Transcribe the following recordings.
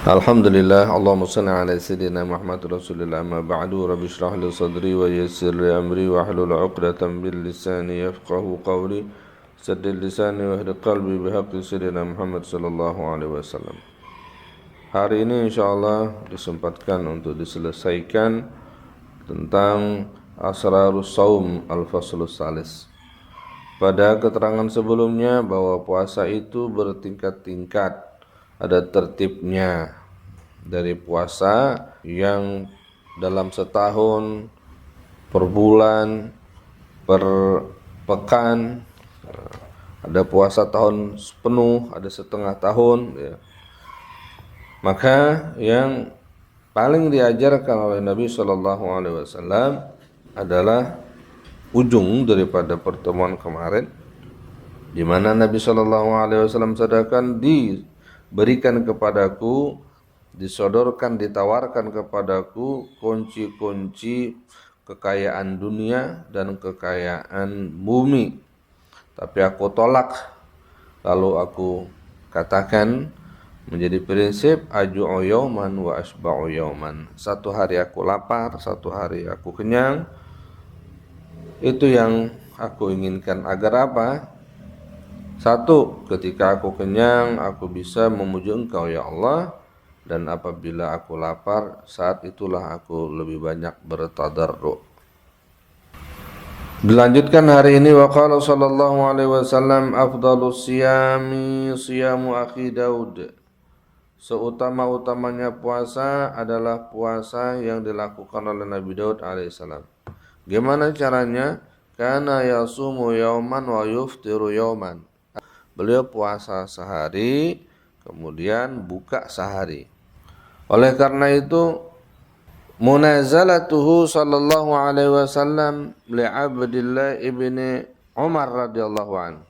Alhamdulillah, Allahumma salli ala sayyidina Muhammad Rasulillah amma ba'du. Rabbi shrah li sadri wa yassir li amri wa hlul 'uqdatam bil lisani yafqahu qawli. Saddid lisani wa hdi qalbi bihaqqi sayyidina Muhammad sallallahu alaihi wasallam. Hari ini insyaallah disempatkan untuk diselesaikan tentang Asrarus Shaum al-Faslus Salis. Pada keterangan sebelumnya bahwa puasa itu bertingkat-tingkat, ada tertibnya, dari puasa yang dalam setahun, per bulan, per pekan, ada puasa tahun penuh, ada setengah tahun ya. Maka yang paling diajarkan oleh Nabi SAW adalah ujung daripada pertemuan kemarin, di mana Nabi SAW sadaqan diberikan kepadaku, disodorkan, ditawarkan kepadaku kunci-kunci kekayaan dunia dan kekayaan bumi. Tapi aku tolak, lalu aku katakan menjadi prinsip aju'u yauman wa asba'u yauman. Satu hari aku lapar, satu hari aku kenyang. Itu yang aku inginkan. Agar apa? Satu, ketika aku kenyang, aku bisa memuji Engkau ya Allah. Dan apabila aku lapar, saat itulah aku lebih banyak bertadarru'. Dilanjutkan hari ini, wa qala sallallahu alaihi wasallam afdalus siyami siyamu akhi Daud. Seutama-utamanya puasa adalah puasa yang dilakukan oleh Nabi Daud alaihissalam. Gimana caranya? Kana yasumu yauman wa yuftiru yauman. Beliau puasa sehari, kemudian buka sehari. Oleh karena itu, munazalatuhu sallallahu alaihi wasallam li Abdillah ibni Umar radhiyallahu anhu.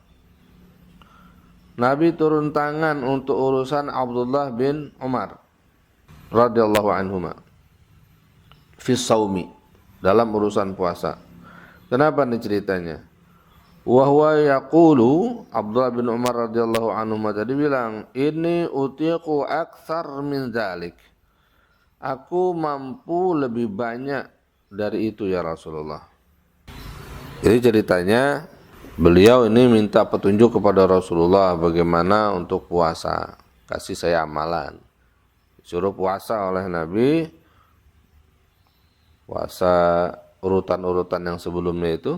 Nabi turun tangan untuk urusan Abdullah bin Umar radhiyallahu anhuma fi shaumi, dalam urusan puasa. Kenapa nih ceritanya? Wa huwa yaqulu, Abdullah bin Umar radhiyallahu anhuma tadi bilang, ini utiqu aktsar min dzalik. Aku mampu lebih banyak dari itu ya Rasulullah. Jadi ceritanya, beliau ini minta petunjuk kepada Rasulullah bagaimana untuk puasa. Kasih saya amalan. Suruh puasa oleh Nabi, puasa urutan-urutan yang sebelumnya itu.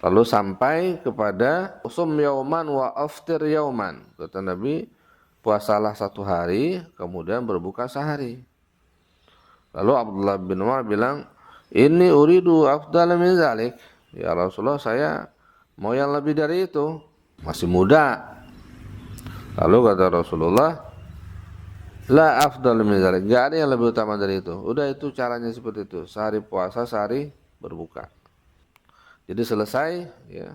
Lalu sampai kepada sum yauman wa aftir yauman. Kata Nabi, puasalah satu hari, kemudian berbuka sehari. Lalu Abdullah bin Umar bilang, ini uridu afdal min zalik. Ya Rasulullah, saya mau yang lebih dari itu, masih muda. Lalu kata Rasulullah, la afdal min zalik, gak ada yang lebih utama dari itu. Udah, itu caranya seperti itu, sehari puasa, sehari berbuka. Jadi selesai ya.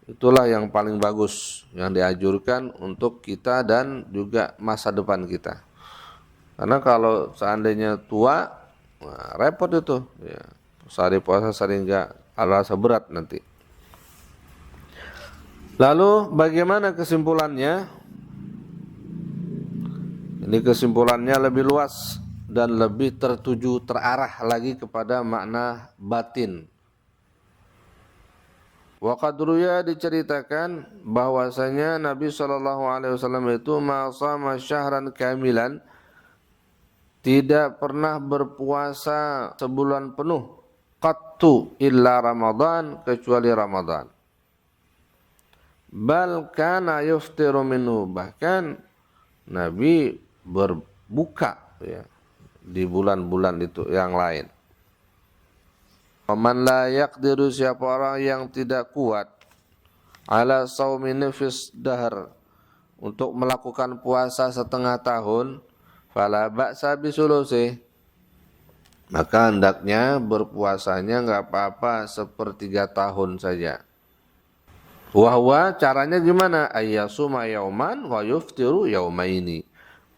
Itulah yang paling bagus, yang dianjurkan untuk kita dan juga masa depan kita. Karena kalau seandainya tua, nah, repot itu ya. Sehari puasa, sehari enggak, rasa berat nanti. Lalu bagaimana kesimpulannya? Ini kesimpulannya lebih luas dan lebih tertuju, terarah lagi kepada makna batin. Wa qad ruya, diceritakan bahwasanya Nabi SAW itu masa syahran kamilan, tidak pernah berpuasa sebulan penuh, qattu illa Ramadan, kecuali Ramadan. Bal kana yuftiru minhu, bahkan Nabi berbuka ya di bulan-bulan itu yang lain. Man la yaqdiru, siapa orang yang tidak kuat, ala shaumi nifis dahr, untuk melakukan puasa setengah tahun, fala ba'sa bisulusi, maka hendaknya berpuasanya enggak apa-apa sepertiga tahun saja. Wahwa, caranya gimana? Ayyasuma yauman wa yuftiru yaumaini,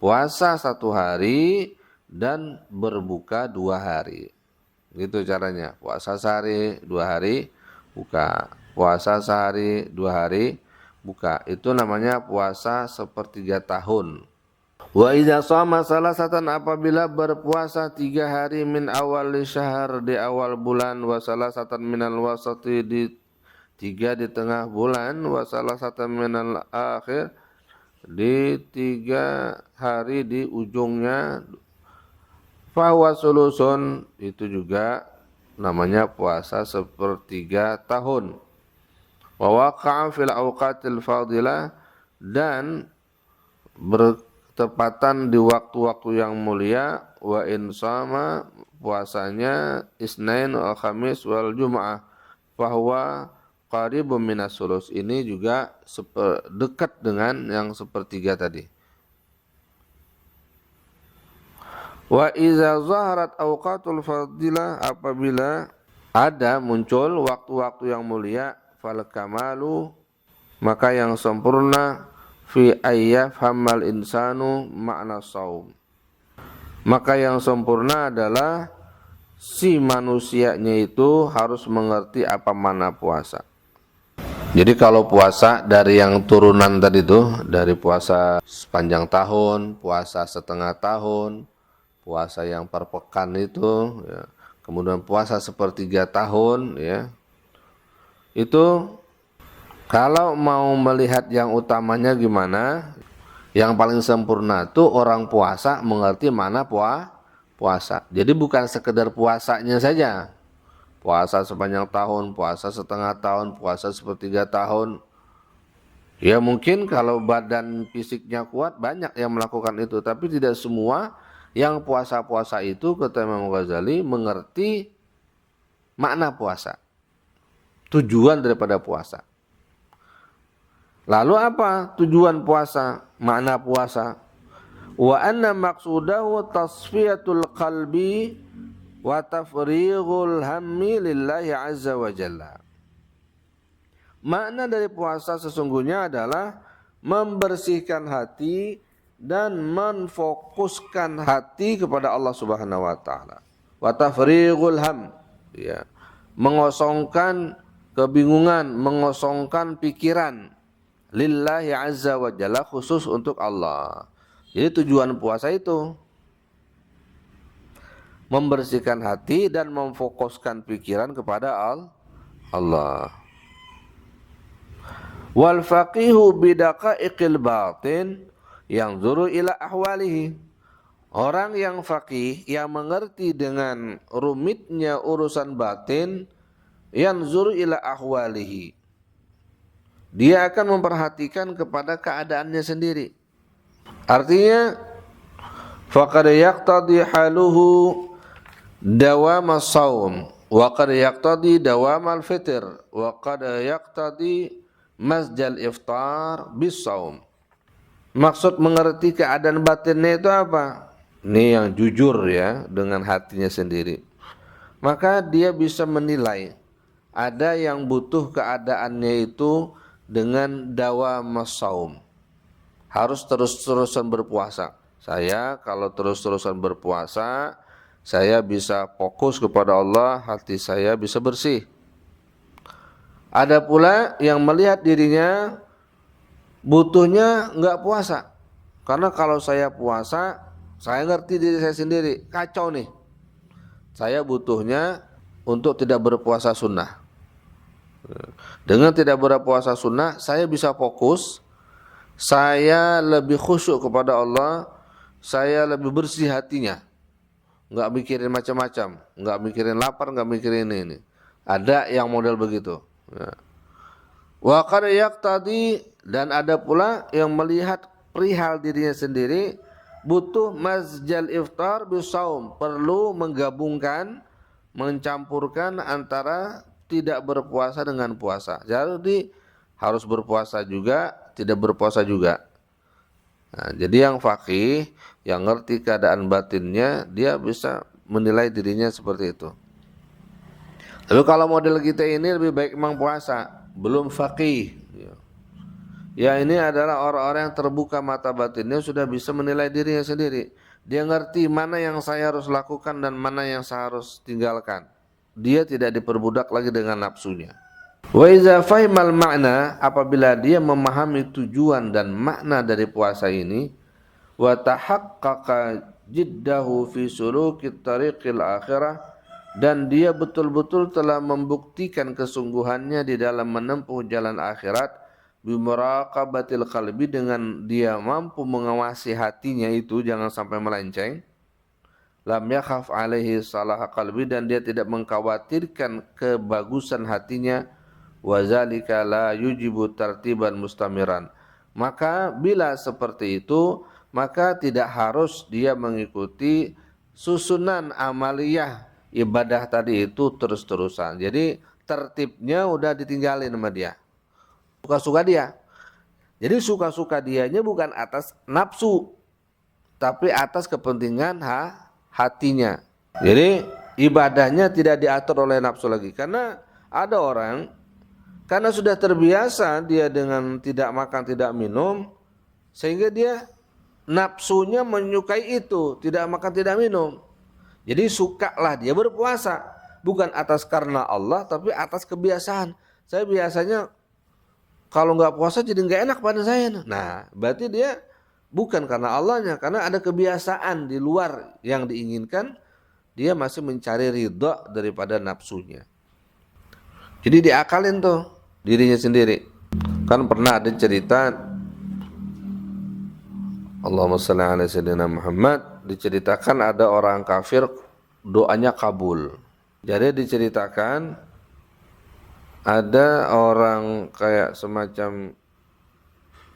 puasa satu hari dan berbuka 2 hari. Gitu caranya. Puasa sehari 2 hari buka, puasa sehari 2 hari buka. Itu namanya puasa sepertiga tahun. Wa idza shama salasatan, apabila berpuasa 3 hari min awal syahr, di awal bulan, wa salasatan minal wasati, di 3 di tengah bulan, wa salasatan minal akhir, di 3 hari di ujungnya, fahuwa sulusun, itu juga namanya puasa sepertiga tahun. Wa waqa'a fil awqatil fadilah, dan bertepatan di waktu-waktu yang mulia. Wa in sama, puasanya Isnain wal Khamis wal Jum'ah, fahuwa qaribun minas sulus, ini juga dekat dengan yang sepertiga tadi. Wa iza zaharat awqatul fadilah, apabila ada muncul waktu-waktu yang mulia, fal kamalu, maka yang sempurna, fi ayyafhamal insanu makna saum, maka yang sempurna adalah si manusianya itu harus mengerti apa makna puasa. Jadi kalau puasa dari yang turunan tadi tuh, dari puasa sepanjang tahun, puasa setengah tahun, puasa yang per pekan itu, ya, kemudian puasa sepertiga tahun, ya, itu kalau mau melihat yang utamanya gimana, yang paling sempurna tuh orang puasa mengerti mana puasa. Jadi bukan sekedar puasanya saja, puasa sepanjang tahun, puasa setengah tahun, puasa sepertiga tahun. Ya mungkin kalau badan fisiknya kuat banyak yang melakukan itu, tapi tidak semua yang puasa-puasa itu, kata Imam Ghazali, mengerti makna puasa, tujuan daripada puasa. Lalu apa tujuan puasa, makna puasa? Wa anna maqsudahu tasfiyatul qalbi wa tafrighul hammi lillahi azza wa jalla. Makna dari puasa sesungguhnya adalah membersihkan hati dan menfokuskan hati kepada Allah Subhanahu wa taala. Wa tafrighul ham, ya, mengosongkan kebingungan, mengosongkan pikiran, lillahi azza wa jalla, khusus untuk Allah. Jadi tujuan puasa itu membersihkan hati dan memfokuskan pikiran kepada Allah. Wal faqihu bidaqaiqil batin yanzuru ila ahwalihi. Orang yang faqih, yang mengerti dengan rumitnya urusan batin, yanzuru ila ahwalihi, dia akan memperhatikan kepada keadaannya sendiri. Artinya faqad yaqtadi haluhu dawam as-shaum wa qad yaqtadi dawam al-fitr wa qad yaqtadi masjal iftar bis-shaum. Maksud mengerti keadaan batinnya itu apa? Ini yang jujur, ya, dengan hatinya sendiri. Maka dia bisa menilai, ada yang butuh keadaannya itu dengan dawam as-shaum, harus terus-terusan berpuasa. Saya kalau terus-terusan berpuasa, saya bisa fokus kepada Allah, hati saya bisa bersih. Ada pula yang melihat dirinya butuhnya enggak puasa, karena kalau saya puasa, saya ngerti diri saya sendiri, kacau nih, saya butuhnya untuk tidak berpuasa sunnah. Dengan tidak berpuasa sunnah, saya bisa fokus, saya lebih khusyuk kepada Allah, saya lebih bersih hatinya, nggak mikirin macam-macam, nggak mikirin lapar, nggak mikirin ini. Ada yang model begitu. Wa qad yaqtadi, dan ada pula yang melihat perihal dirinya sendiri, butuh masjal iftar bisaum, perlu menggabungkan, mencampurkan antara tidak berpuasa dengan puasa. Jadi harus berpuasa juga, tidak berpuasa juga. Nah, jadi yang faqih, yang ngerti keadaan batinnya, dia bisa menilai dirinya seperti itu. Tapi kalau model kita ini lebih baik memang puasa, belum faqih. Ya, ini adalah orang-orang yang terbuka mata batinnya, sudah bisa menilai dirinya sendiri. Dia ngerti mana yang saya harus lakukan dan mana yang saya harus tinggalkan. Dia tidak diperbudak lagi dengan nafsunya. Wa iza fahimal makna, apabila dia memahami tujuan dan makna dari puasa ini, wa tahaqqaqa jiddahu fi sulukit tariqil akhirah, dan dia betul-betul telah membuktikan kesungguhannya di dalam menempuh jalan akhirat, bimuraqabatil qalbi, dengan dia mampu mengawasi hatinya itu jangan sampai melenceng, lam yakhaf alaihi salah qalbi, dan dia tidak mengkhawatirkan kebagusan hatinya, wa zalika la yujibu tartiban mustamiran. Maka bila seperti itu, maka tidak harus dia mengikuti susunan amaliyah ibadah tadi itu terus-terusan. Jadi tertibnya udah ditinggalin sama dia. Suka-suka dia. Jadi suka-suka dianya bukan atas nafsu, tapi atas kepentingan hatinya. Jadi ibadahnya tidak diatur oleh nafsu lagi. Karena ada orang, karena sudah terbiasa dia dengan tidak makan, tidak minum, sehingga dia nafsunya menyukai itu, tidak makan, tidak minum. Jadi sukalah dia berpuasa, bukan atas karena Allah, tapi atas kebiasaan. Saya biasanya kalau nggak puasa jadi nggak enak pada saya. Nah, berarti dia bukan karena Allahnya, karena ada kebiasaan di luar yang diinginkan, dia masih mencari ridha daripada nafsunya. Jadi diakalin tuh dirinya sendiri. Kan pernah ada cerita, Allahumma shalli ala sayyidina Muhammad, diceritakan ada orang kafir doanya kabul. Jadi diceritakan ada orang kayak semacam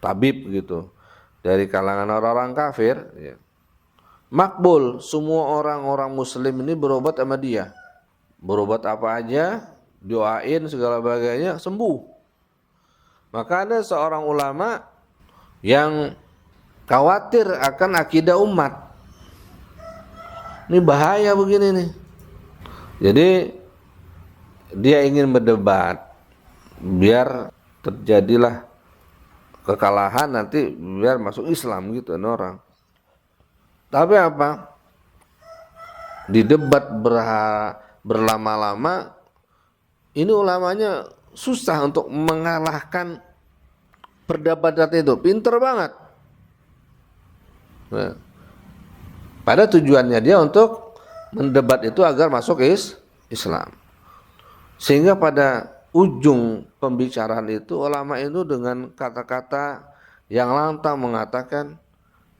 tabib gitu dari kalangan orang-orang kafir, ya. Makbul, semua orang-orang muslim ini berobat sama dia. Berobat apa aja, doain segala bagainya, sembuh. Maka ada seorang ulama yang khawatir akan akidah umat. Ini bahaya begini nih. Jadi dia ingin berdebat biar terjadilah kekalahan, nanti biar masuk Islam gitu orang. Tapi apa? Di debat berlama-lama, ini ulamanya susah untuk mengalahkan perdebatan itu. Pinter banget. Nah, pada tujuannya dia untuk mendebat itu agar masuk Islam. Sehingga pada ujung pembicaraan itu ulama itu dengan kata-kata yang lantang mengatakan,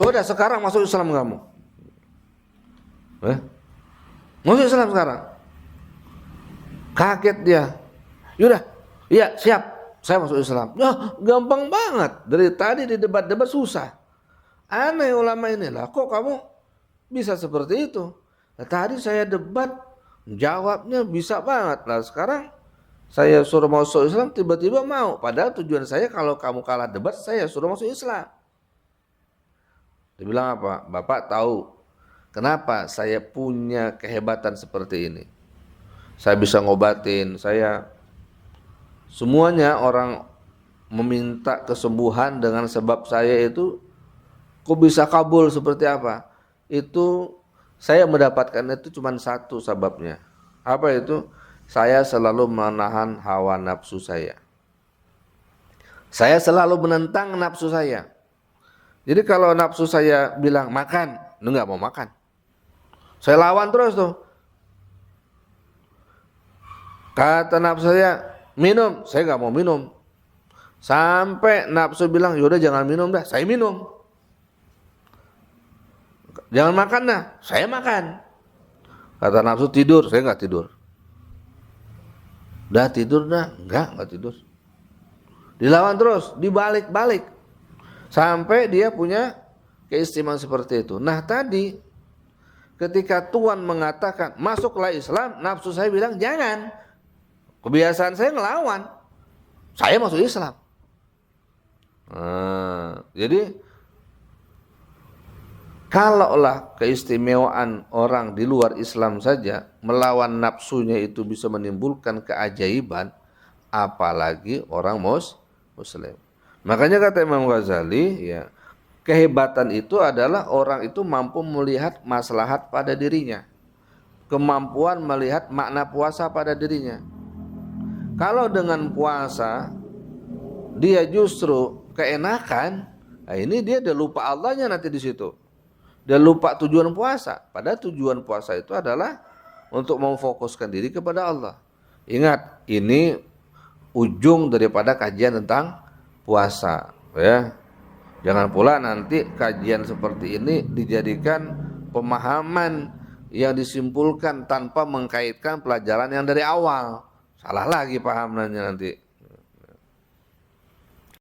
udah sekarang masuk Islam kamu. Masuk Islam sekarang. Kaget dia. Yaudah, iya siap, saya masuk Islam. Gampang banget. Dari tadi di debat-debat susah. Aneh ulama ini lah, kok kamu bisa seperti itu? Nah, tadi saya debat, jawabnya bisa banget. Nah sekarang saya suruh masuk Islam, tiba-tiba mau. Padahal tujuan saya kalau kamu kalah debat, saya suruh masuk Islam. Dia bilang apa? Bapak tahu kenapa saya punya kehebatan seperti ini. Saya bisa ngobatin, semuanya orang meminta kesembuhan dengan sebab saya itu. Kok bisa kabul seperti apa? Itu saya mendapatkan itu cuma satu sebabnya. Apa itu? Saya selalu menahan hawa nafsu saya. Saya selalu menentang nafsu saya. Jadi kalau nafsu saya bilang makan, lu nggak mau makan. Saya lawan terus tuh. Kata nafsu saya minum, saya nggak mau minum. Sampai nafsu bilang yaudah jangan minum dah, saya minum. Jangan makan dah, saya makan. Kata nafsu tidur, saya nggak tidur. Dah tidur dah, nggak tidur. Dilawan terus, dibalik-balik. Sampai dia punya keistimewaan seperti itu. Nah tadi ketika Tuhan mengatakan masuklah Islam, nafsu saya bilang jangan. Kebiasaan saya ngelawan. Saya masuk Islam. Jadi kalaulah keistimewaan orang di luar Islam saja melawan nafsunya itu bisa menimbulkan keajaiban, apalagi orang Muslim. Makanya kata Imam Ghazali, ya, kehebatan itu adalah orang itu mampu melihat maslahat pada dirinya, kemampuan melihat makna puasa pada dirinya. Kalau dengan puasa dia justru keenakan, Nah, ini dia udah lupa Allahnya nanti di situ. Dia lupa tujuan puasa. Padahal tujuan puasa itu adalah untuk memfokuskan diri kepada Allah. Ingat, ini ujung daripada kajian tentang puasa, ya. Jangan pula nanti kajian seperti ini dijadikan pemahaman yang disimpulkan tanpa mengkaitkan pelajaran yang dari awal. Salah lagi pahamannya nanti.